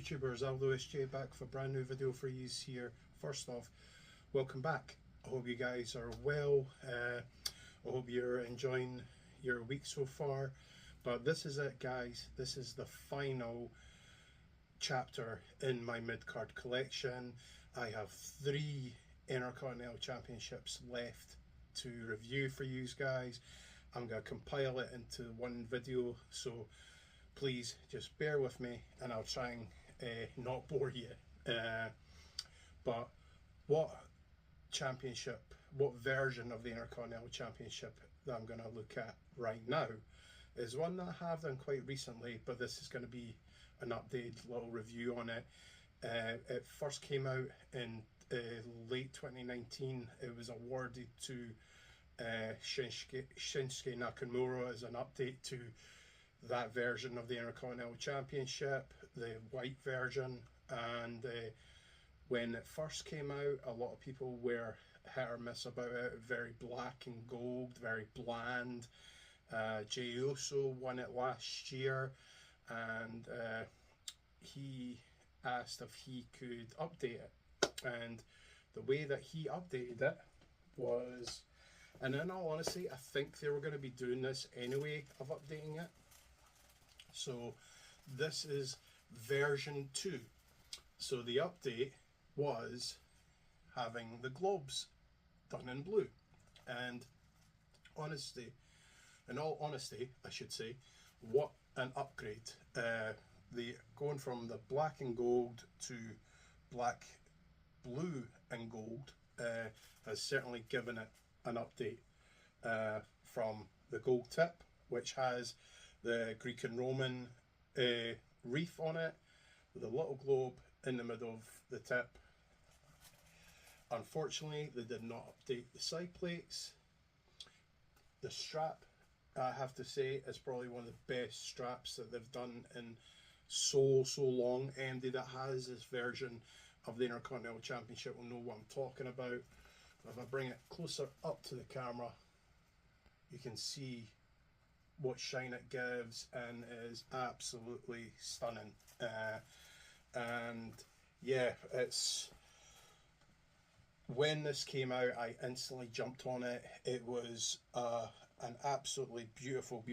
YouTubers, Aldo SJ back with a brand new video for you here. First off, welcome back. I hope you guys are well. I hope you're enjoying your week so far. But this is it, guys. This is the final chapter in my mid-card collection. I have 3 Intercontinental Championships left to review for you guys. I'm going to compile it into one video, so please just bear with me and I'll try and not bore you. But what championship, what version of the Intercontinental Championship that I'm going to look at right now is one that I have done quite recently, but this is going to be an updated little review on it. It first came out in late 2019. It was awarded to Shinsuke Nakamura as an update to that version of the Intercontinental Championship, the white version. And when it first came out, a lot of people were hit or miss about it. Very black and gold, very bland. Jey Uso won it last year, and he asked if he could update it, and the way that he updated it was, and in all honesty, I think they were going to be doing this anyway of updating it. So this is version 2. So the update was having the globes done in blue, and in all honesty, I should say, what an upgrade. The going from the black and gold to black, blue and gold has certainly given it an update, from the gold tip, which has the Greek and Roman reef on it with a little globe in the middle of the tip. Unfortunately, they did not update the side plates. The strap, I have to say, is probably one of the best straps that they've done in so long. Anybody that has this version of the Intercontinental Championship will know what I'm talking about. If I bring it closer up to the camera, you can see what shine it gives, and it is absolutely stunning. And yeah, it's, when this came out, I instantly jumped on it. It was an absolutely beautiful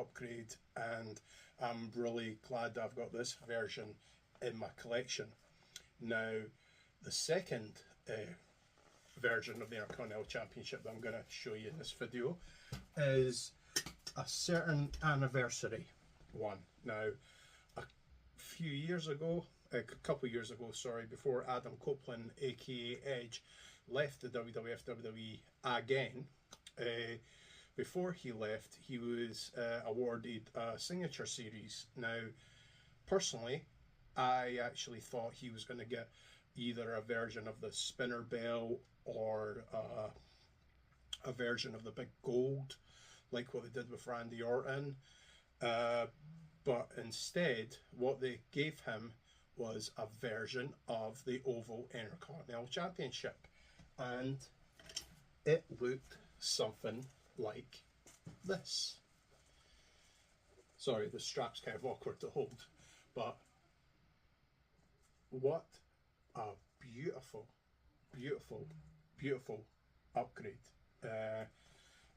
upgrade, and I'm really glad that I've got this version in my collection. Now, the second version of the Intercontinental Championship that I'm going to show you in this video is a certain anniversary one. Now, a couple years ago, sorry, before Adam Copeland, aka Edge, left the WWE again, before he left, he was awarded a signature series. Now, personally, I actually thought he was going to get either a version of the spinner bell or a version of the big gold, like what they did with Randy Orton. But instead, what they gave him was a version of the Oval Intercontinental Championship. And it looked something like this. Sorry, the strap's kind of awkward to hold, but what a beautiful upgrade.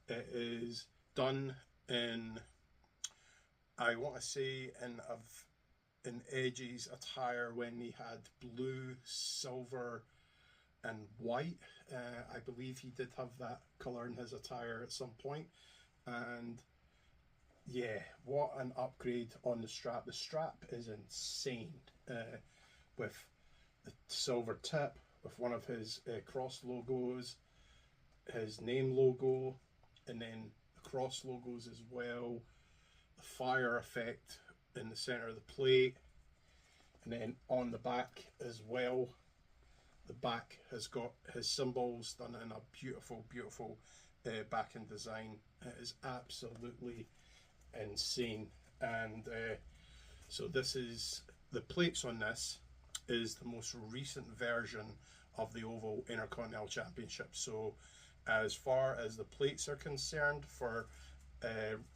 It is done in, I want to say, in Edge's attire when he had blue, silver and white. I believe he did have that colour in his attire at some point. And yeah, what an upgrade on the strap. The strap is insane, with the silver tip, with one of his cross logos, his name logo, and then the cross logos as well, the fire effect in the center of the plate, and then on the back as well, the back has got his symbols done in a beautiful backing design. It is absolutely insane. And so this is, the plates on this is the most recent version of the Oval Intercontinental Championship. So as far as the plates are concerned, for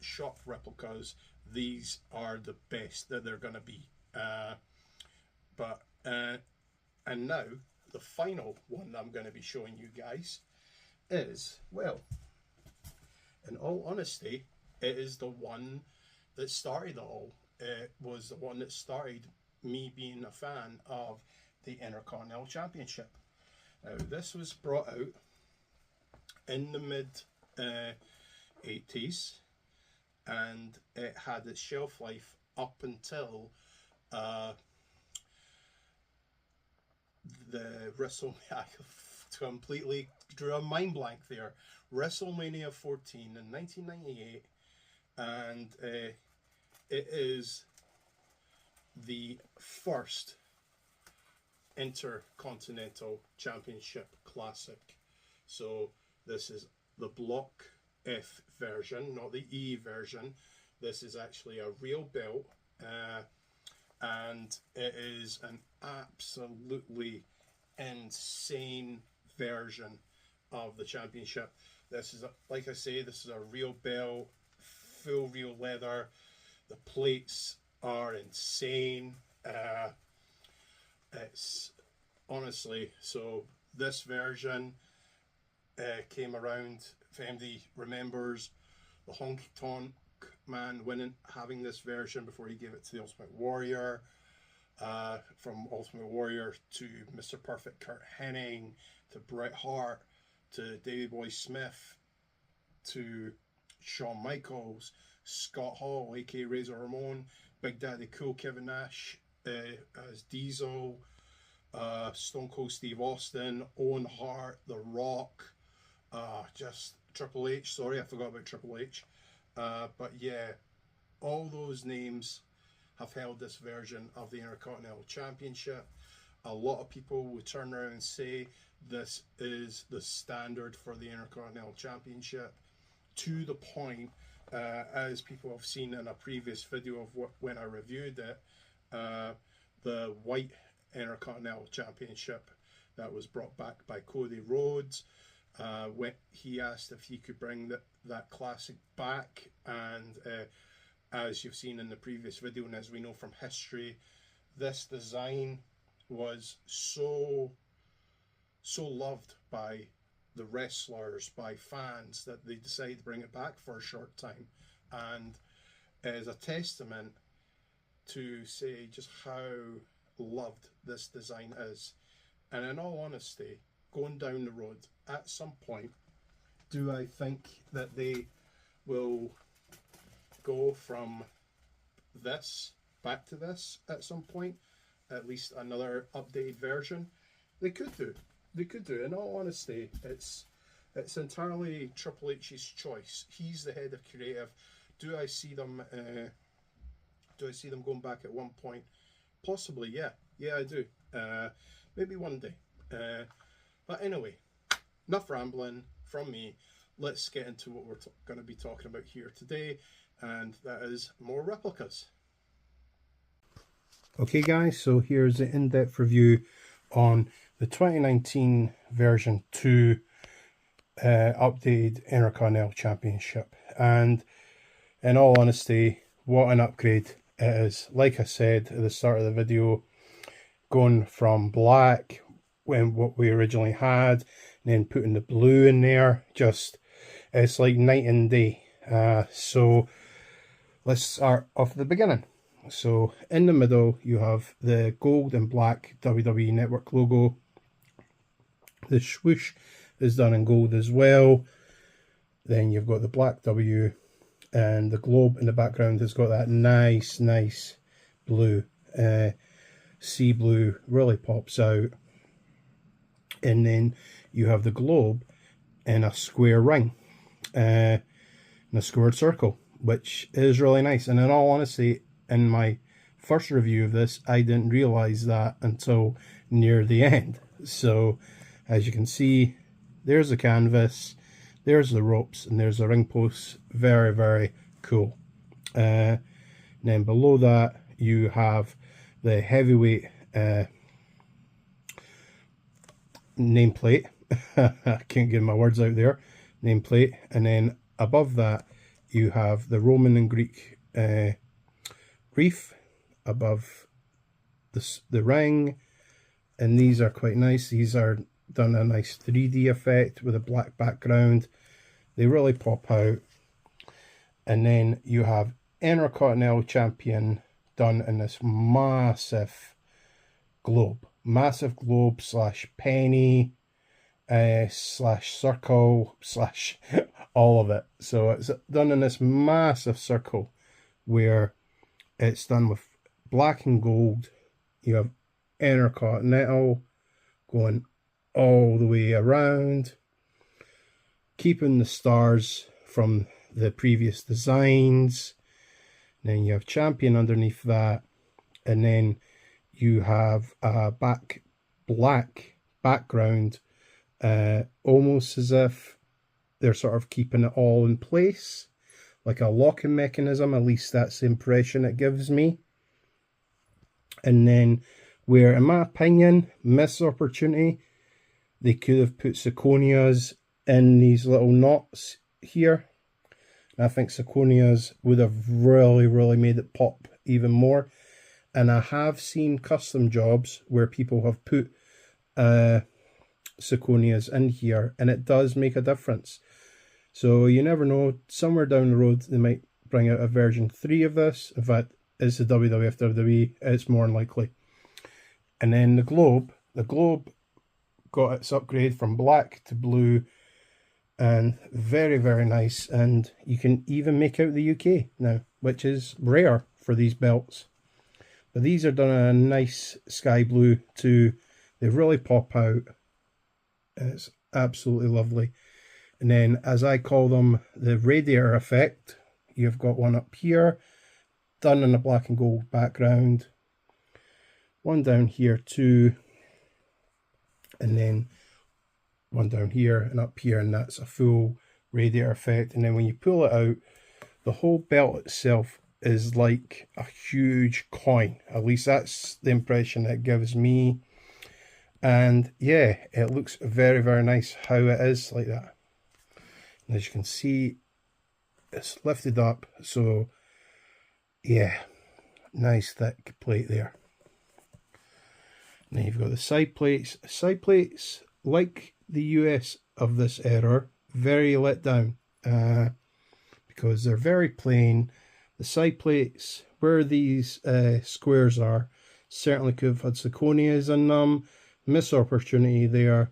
shop replicas, these are the best that they're going to be. And now, the final one that I'm going to be showing you guys is, well, in all honesty, it is the one that started it all. It was the one that started me being a fan of the Intercontinental Championship. Now, this was brought out in the mid 80s, and it had its shelf life up until the WrestleMania. I completely drew a mind blank there. WrestleMania 14 in 1998, and it is the first Intercontinental Championship Classic. So this is the Block F version, not the E version. This is actually a real belt, and it is an absolutely insane version of the championship. This is, like I say, this is a real belt, full real leather. The plates are insane. It's honestly, so this version came around, if anybody remembers, the Honky Tonk Man having this version before he gave it to the Ultimate Warrior. From Ultimate Warrior to Mr. Perfect Kurt Hennig, to Bret Hart, to Davey Boy Smith, to Shawn Michaels, Scott Hall, aka Razor Ramon, Big Daddy Cool Kevin Nash as Diesel, Stone Cold Steve Austin, Owen Hart, The Rock, just Triple H. Sorry, I forgot about Triple H. But yeah, all those names have held this version of the Intercontinental Championship. A lot of people would turn around and say this is the standard for the Intercontinental Championship, to the point, as people have seen in a previous video of when I reviewed it, the white Intercontinental Championship that was brought back by Cody Rhodes, when he asked if he could bring that classic back, and as you've seen in the previous video, and as we know from history, this design was so loved by the wrestlers, by fans, that they decided to bring it back for a short time, and as a testament to say just how loved this design is. And in all honesty, going down the road, at some point, do I think that they will go from this back to this at some point? At least another updated version? They could do. They could do. In all honesty, it's entirely Triple H's choice. He's the head of creative. Do I see them going back at one point? Possibly, yeah. Yeah, I do. Maybe one day. But anyway, enough rambling from me. Let's get into what we're going to be talking about here today, and that is more replicas. Okay guys, so here's the in-depth review on the 2019 version 2 updated Intercontinental Championship. And in all honesty, what an upgrade it is. Like I said at the start of the video, going from black, when what we originally had, and then putting the blue in there, just, it's like night and day. So let's start off at the beginning. So in the middle you have the gold and black WWE Network logo. The swoosh is done in gold as well. Then you've got the black W, and the globe in the background has got that nice blue. Sea blue really pops out. And then you have the globe in a square ring, in a squared circle, which is really nice. And in all honesty, in my first review of this, I didn't realize that until near the end. So as you can see, there's the canvas, there's the ropes, and there's the ring posts. Very cool. And then below that you have the heavyweight nameplate. I can't get my words out there. Nameplate. And then above that you have the Roman and Greek reef above the ring, and these are quite nice. These are done a nice 3D effect with a black background. They really pop out. And then you have Intercontinental Champion done in this massive globe slash penny slash circle slash all of it. So it's done in this massive circle where it's done with black and gold. You have Intercontinental going all the way around, keeping the stars from the previous designs. And then you have Champion underneath that, and then you have a black background, almost as if they're sort of keeping it all in place, like a locking mechanism. At least that's the impression it gives me. And then where, in my opinion, missed opportunity, they could have put zirconias in these little knots here. And I think zirconias would have really made it pop even more. And I have seen custom jobs where people have put zirconias in here, and it does make a difference. So you never know, somewhere down the road they might bring out a version 3 of this. In fact, it's the WWF WWE, it's more than likely. And then the globe got its upgrade from black to blue, and very nice. And you can even make out the UK now, which is rare for these belts. But these are done in a nice sky blue too. They really pop out. It's absolutely lovely. And then, as I call them, the radiator effect, you've got one up here, done in a black and gold background. One down here too. And then one down here and up here, and that's a full radiator effect. And then when you pull it out, the whole belt itself is like a huge coin. At least that's the impression it gives me. And yeah, it looks very nice how it is like that. And as you can see, it's lifted up, so yeah, nice thick plate there. And then you've got the side plates. Side plates, like the US of this era, very let down because they're very plain. The side plates, where these squares are, certainly could have had zirconias in them. Missed opportunity there.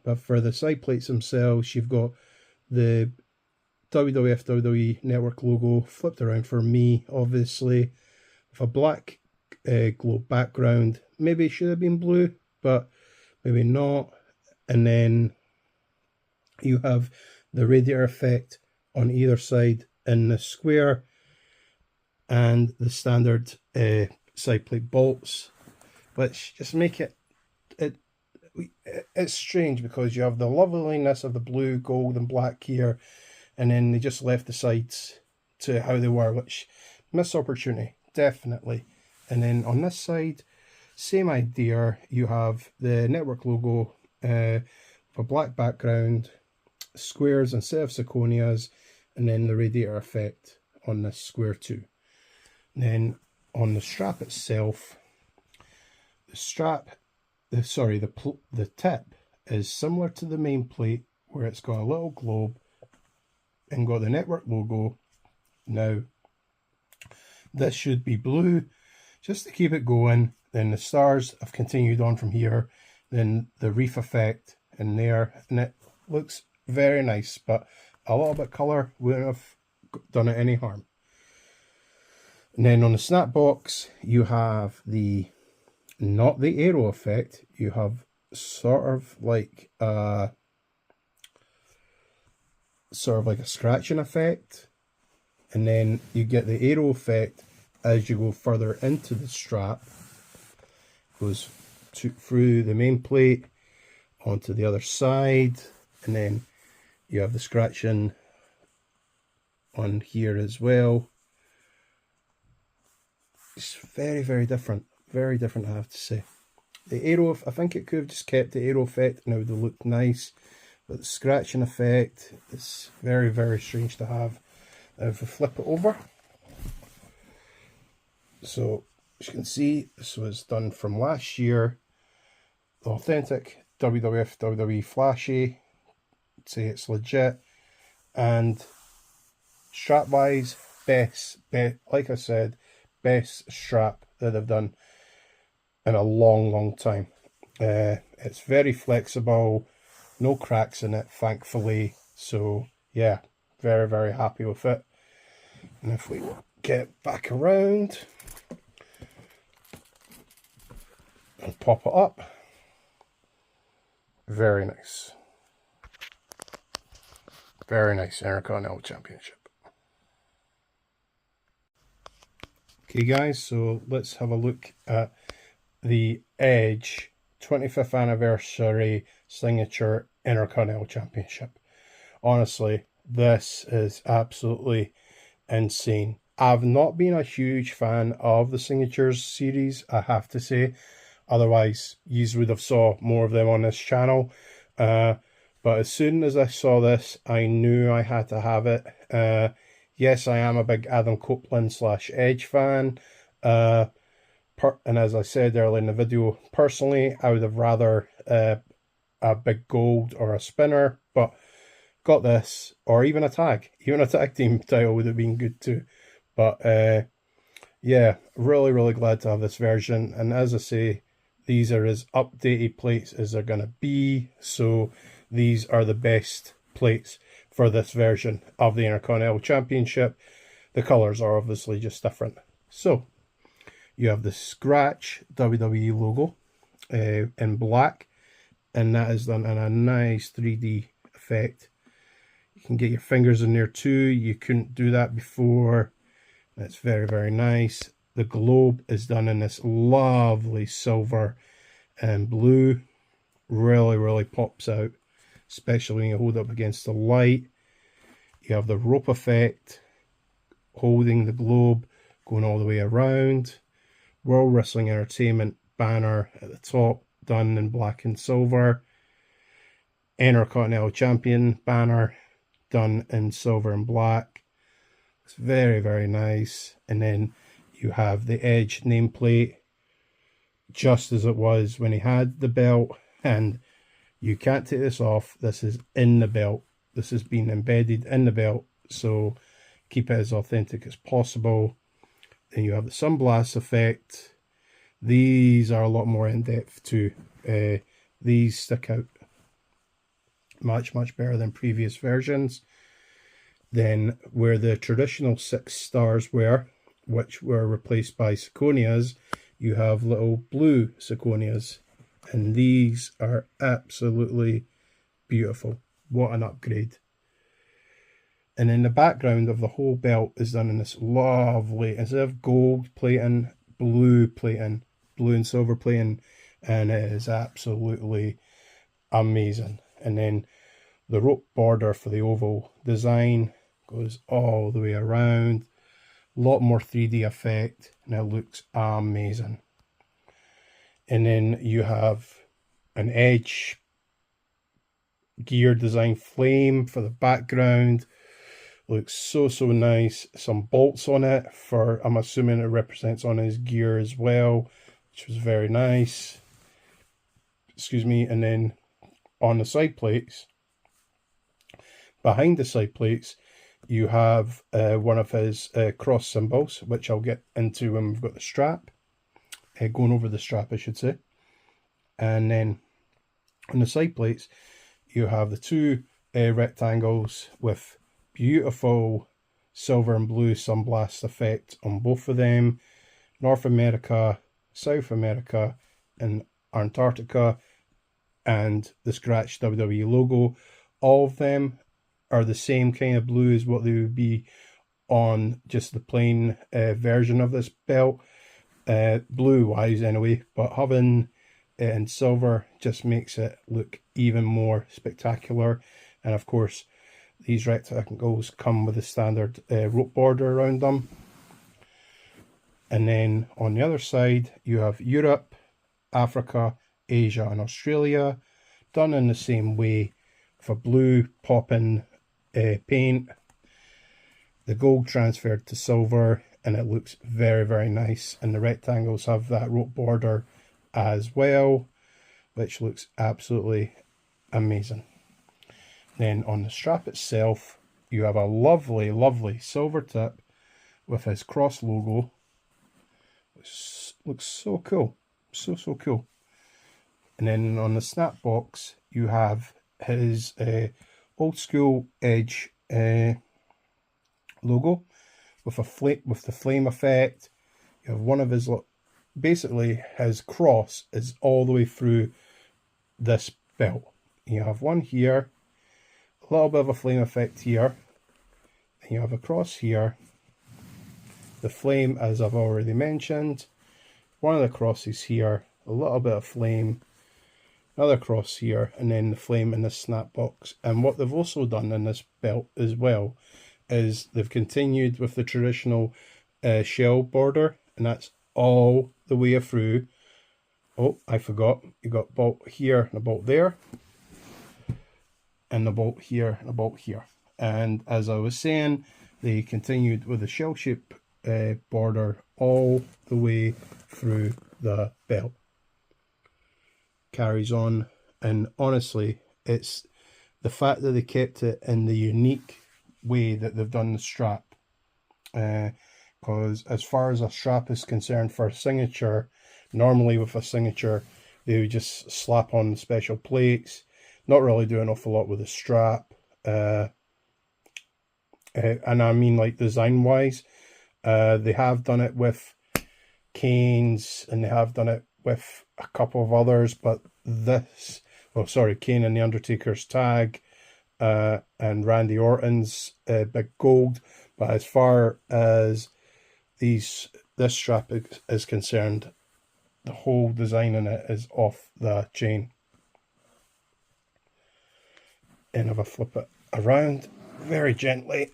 But for the side plates themselves, you've got the WWF WWE Network logo flipped around for me, obviously, with a black globe background. Maybe it should have been blue, but maybe not. And then you have the radiator effect on either side in the square, and the standard side plate bolts, which just make it's strange because you have the loveliness of the blue, gold and black here, and then they just left the sides to how they were, which missed opportunity, definitely. And then on this side, same idea. You have the network logo for black background, squares instead of zirconias, and then the radiator effect on this square too. And then on the strap itself, the tip is similar to the main plate, where it's got a little globe and got the network logo. Now, this should be blue just to keep it going. Then the stars have continued on from here. Then the reef effect in there, and it looks very nice, but a little bit colour wouldn't have done it any harm. And then on the snap box, you have not the arrow effect, you have sort of like a scratching effect, and then you get the arrow effect as you go further into the strap. Goes through the main plate onto the other side, and then you have the scratching on here as well. It's very different, very different, I have to say. The arrow, I think it could have just kept the arrow effect and it would have looked nice, but the scratching effect is very strange to have. Now if we flip it over, so as you can see, this was done from last year, authentic WWF WWE flashy, say it's legit, and strap wise, best, like I said, best strap that they've done in a long time. It's very flexible, no cracks in it, thankfully. So yeah, very happy with it. And if we get back around and pop it up, very nice. Very nice Intercontinental Championship. Okay guys, so let's have a look at the Edge 25th Anniversary Signature Intercontinental Championship. Honestly, this is absolutely insane. I've not been a huge fan of the Signatures series, I have to say. Otherwise, you would have saw more of them on this channel. But as soon as I saw this, I knew I had to have it. Yes, I am a big Adam Copeland / Edge fan. And as I said earlier in the video, personally, I would have rather a big gold or a spinner. But got this, or even a tag. Even a tag team title would have been good too. But yeah, really glad to have this version. And as I say, these are as updated plates as they're going to be. So these are the best plates for this version of the Intercontinental Championship. The colours are obviously just different. So you have the Scratch WWE logo in black, and that is done in a nice 3D effect. You can get your fingers in there too. You couldn't do that before. That's very nice. The globe is done in this lovely silver and blue. Really pops out, especially when you hold it up against the light. You have the rope effect holding the globe going all the way around. World Wrestling Entertainment banner at the top, done in black and silver. Intercontinental Champion banner done in silver and black. It's very nice. And then you have the Edge nameplate just as it was when he had the belt, and you can't take this off. This is in the belt. This has been embedded in the belt, so keep it as authentic as possible. Then you have the Sunblast effect. These are a lot more in depth too. These stick out much better than previous versions. Then where the traditional 6 stars were, which were replaced by zirconias, you have little blue zirconias, and these are absolutely beautiful. What an upgrade. And then the background of the whole belt is done in this lovely, instead of gold plating, blue plating, blue and silver plating, and it is absolutely amazing. And then the rope border for the oval design goes all the way around. A lot more 3D effect, and it looks amazing. And then you have an Edge gear design flame for the background. Looks so nice. Some bolts on it for, I'm assuming it represents on his gear as well, which was very nice. Excuse me. And then on the side plates, behind the side plates, you have one of his cross symbols, which I'll get into when we've got the strap. Going over the strap, I should say. And then on the side plates, you have the 2 rectangles with beautiful silver and blue sunblast effect on both of them. North America, South America, and Antarctica, and the Scratch WWE logo. All of them are the same kind of blue as what they would be on just the plain version of this belt, blue wise anyway, but having it in silver just makes it look even more spectacular. And of course, these rectangles come with a standard rope border around them. And then on the other side, you have Europe, Africa, Asia, and Australia, done in the same way, with a blue popping paint. The gold transferred to silver, and it looks very nice. And the rectangles have that rope border as well. which looks absolutely amazing. Then on the strap itself, you have a lovely, lovely silver tip with his cross logo, which looks so cool. So cool. And then on the snap box, you have his old school Edge logo with the flame effect. You have one of his, basically his cross is all the way through this belt. You have one here, a little bit of a flame effect here, and you have a cross here. The flame, as I've already mentioned, one of the crosses here, a little bit of flame, another cross here, and then the flame in the snap box. And what they've also done in this belt as well is they've continued with the traditional shell border, and that's all the way through. Oh, I forgot, you got a bolt here and a bolt there, and a bolt here and a bolt here. And as I was saying, they continued with the shell shape border all the way through the belt. Carries on, and honestly, it's the fact that they kept it in the unique way that they've done the strap, because as far as a strap is concerned for a signature, normally with a signature they would just slap on the special plates, not really do an awful lot with the strap, and I mean like design wise. They have done it with Kane's, and they have done it with a couple of others, but this, well, sorry, Kane and the Undertaker's tag, and Randy Orton's big gold. But as far as this strap is concerned, the whole design in it is off the chain. And if I flip it around very gently,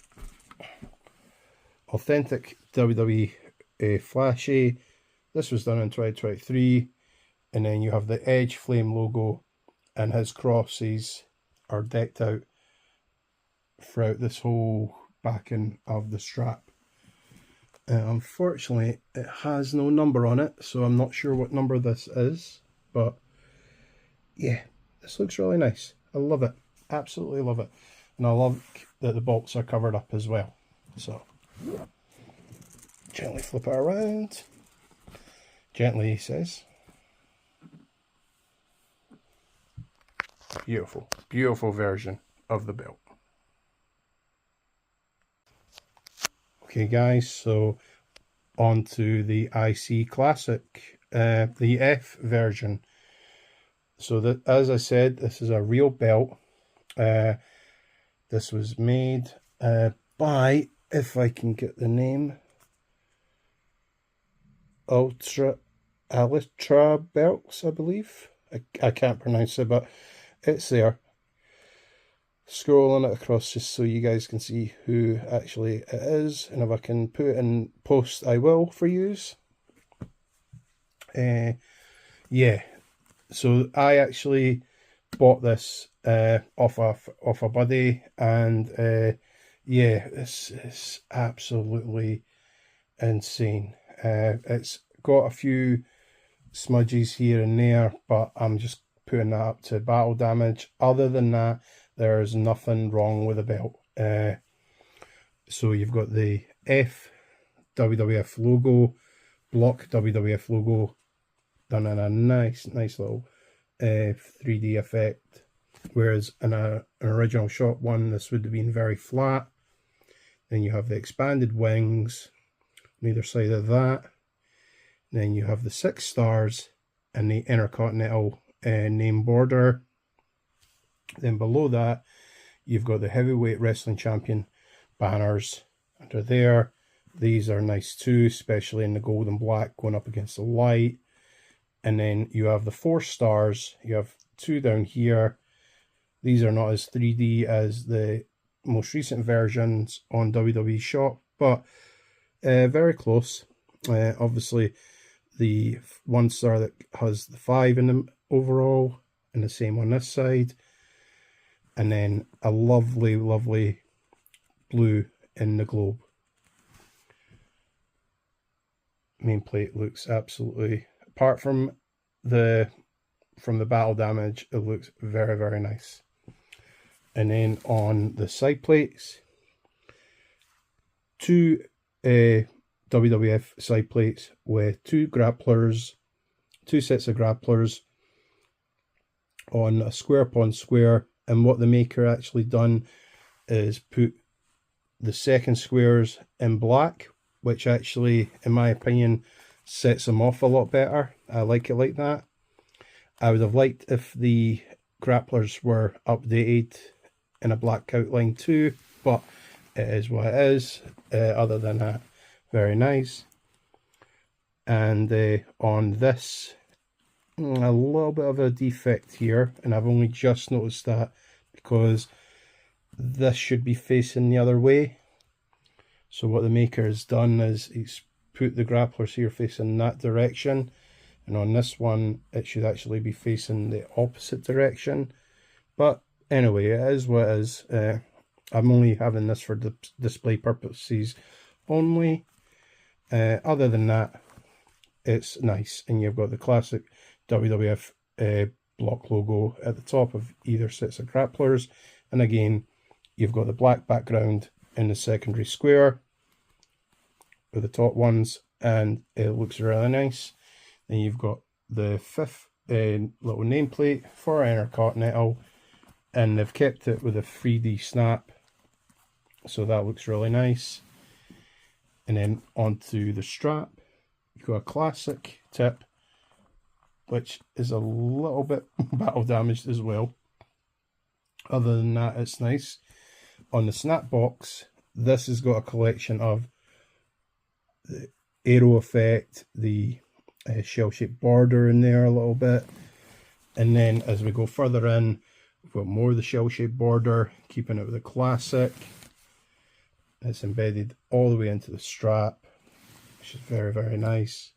authentic WWE flashy. This was done in 2023, and then you have the Edge Flame logo, and his crosses are decked out throughout this whole backing of the strap. Unfortunately, it has no number on it, so I'm not sure what number this is, but yeah, this looks really nice. I love it, absolutely love it, and I love that the bolts are covered up as well. So gently flip it around. Gently, he says. Beautiful, beautiful version of the belt. Okay guys, so on to the IC Classic, the F version. So that, as I said, this is a real belt. This was made by, if I can get the name, Ultra belts, I believe. I can't pronounce it, but it's there. Scrolling it across just so you guys can see who actually it is, and if I can put it in post, I will for yous. Yeah, so I actually bought this off a buddy, and yeah, this is absolutely insane. It's got a few smudges here and there, but I'm just putting that up to battle damage. Other than that, there's nothing wrong with the belt. So you've got the F WWF logo, block WWF logo, done in a nice little 3D effect. Whereas in an original shot one, this would have been very flat. Then you have the expanded wings on either side of that. Then you have the 6 stars and the Intercontinental name border. Then below that, you've got the Heavyweight Wrestling Champion banners under there. These are nice too, especially in the gold and black going up against the light. And then you have the 4 stars. You have 2 down here. These are not as 3D as the most recent versions on WWE Shop, but very close. Obviously, the 1 star that has the 5 in them overall, and the same on this side. And then a lovely blue in the globe. Main plate looks absolutely, apart from the from the battle damage, it looks very, very nice. And then on the side plates, two WWF side plates with two grapplers, two sets of grapplers on a square upon square. And what the maker actually done is put the second squares in black, which actually, in my opinion, sets them off a lot better. I like it like that. I would have liked if the grapplers were updated in a black outline too, but it is what it is. Other than that, very nice. And on this, a little bit of a defect here, and I've only just noticed that because this should be facing the other way. So what the maker has done is he's put the grapplers here facing that direction, and on this one it should actually be facing the opposite direction. But anyway, it is what it is. I'm only having this for display purposes only. Other than that, it's nice, and you've got the classic WWF block logo at the top of either sets of grapplers, and again you've got the black background in the secondary square with the top ones, and it looks really nice. Then you've got the fifth little nameplate for Intercontinental, and they've kept it with a 3D snap, so that looks really nice. And then onto the strap, you've got a classic tip, which is a little bit battle damaged as well. Other than that, it's nice. On the snap box, this has got a collection of the arrow effect, the shell-shaped border in there a little bit, and then as we go further in, we've got more of the shell-shaped border, keeping it with the classic. It's embedded all the way into the strap, which is very, very nice.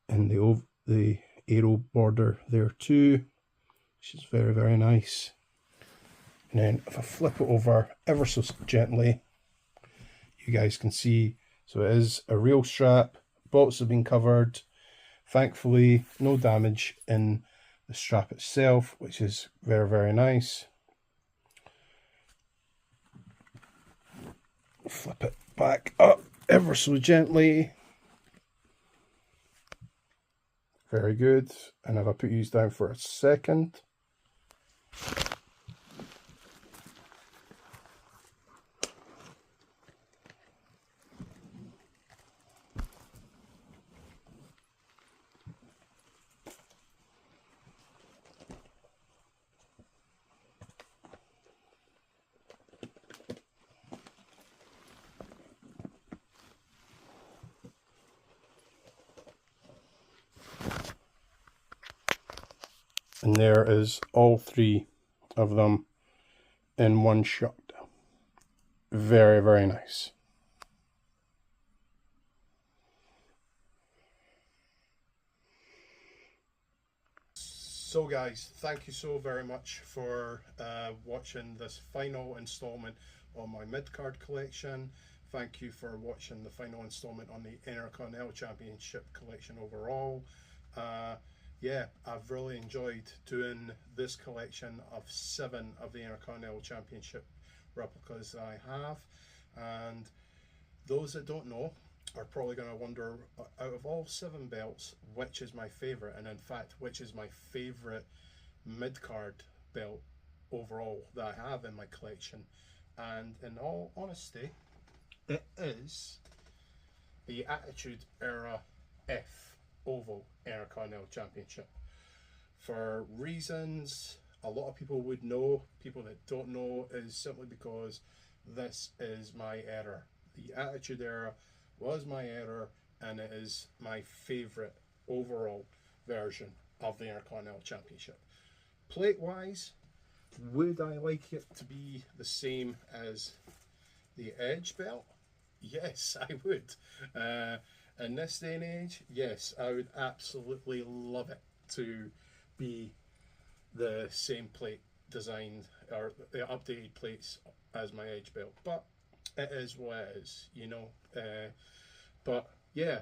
And the arrow border there too, which is very, very nice. And then if I flip it over ever so gently, you guys can see, so it is a real strap. Bolts have been covered. Thankfully, no damage in the strap itself, which is very, very nice. Flip it back up ever so gently. Very good. And if I put these down for a second, and there is all three of them in one shot. Very, very nice. So guys, thank you so very much for watching this final installment on my Midcard collection. Thank you for watching the final installment on the Intercontinental Championship collection overall. Yeah, I've really enjoyed doing this collection of 7 of the Intercontinental Championship replicas that I have. And those that don't know are probably going to wonder, out of all 7 belts, which is my favourite, and in fact, which is my favourite mid-card belt overall that I have in my collection. And in all honesty, it is the Attitude Era F Oval Intercontinental Championship. For reasons a lot of people would know, people that don't know, is simply because this is my era. The Attitude Era was my era, and it is my favourite overall version of the Intercontinental Championship. Plate wise, would I like it to be the same as the Edge belt? Yes, I would. In this day and age, yes, I would absolutely love it to be the same plate design, or the updated plates as my Edge belt, but it is what it is, you know. But yeah,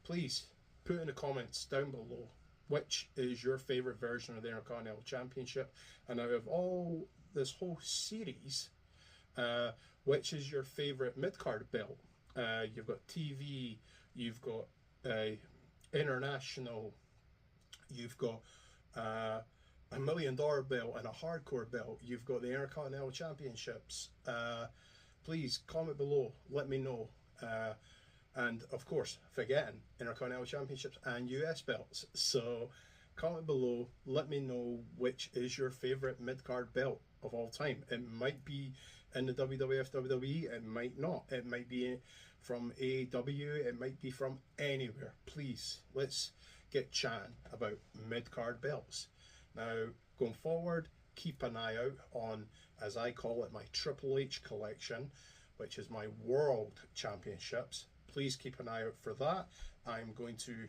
please put in the comments down below which is your favorite version of the Intercontinental Championship, and out of all this whole series, which is your favorite mid-card belt? You've got TV, you've got international, you've got $1 million belt and a hardcore belt, you've got the Intercontinental Championships. Please comment below, let me know. And of course, forgetting Intercontinental Championships and US belts. So comment below, let me know which is your favorite mid-card belt of all time. It might be in the WWF, WWE, it might not. It might be from AEW, it might be from anywhere. Please, let's get chatting about mid-card belts. Now, going forward, keep an eye out on, as I call it, my Triple H collection, which is my World Championships. Please keep an eye out for that. I'm going to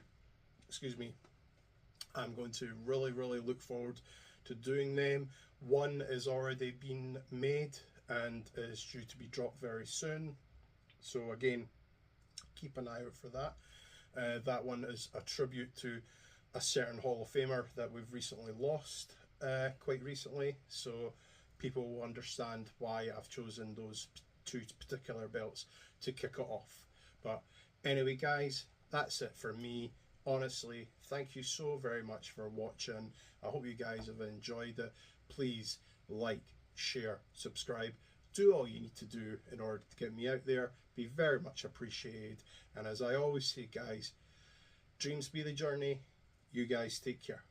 really look forward to doing them. One is already been made and is due to be dropped very soon. So again, keep an eye out for that. That one is a tribute to a certain Hall of Famer that we've recently lost, quite recently. So people will understand why I've chosen those two particular belts to kick it off. But anyway, guys, that's it for me. Honestly, thank you so very much for watching. I hope you guys have enjoyed it. Please like, share, subscribe. Do all you need to do in order to get me out there. Be very much appreciated. And as I always say, guys, dreams be the journey. You guys take care.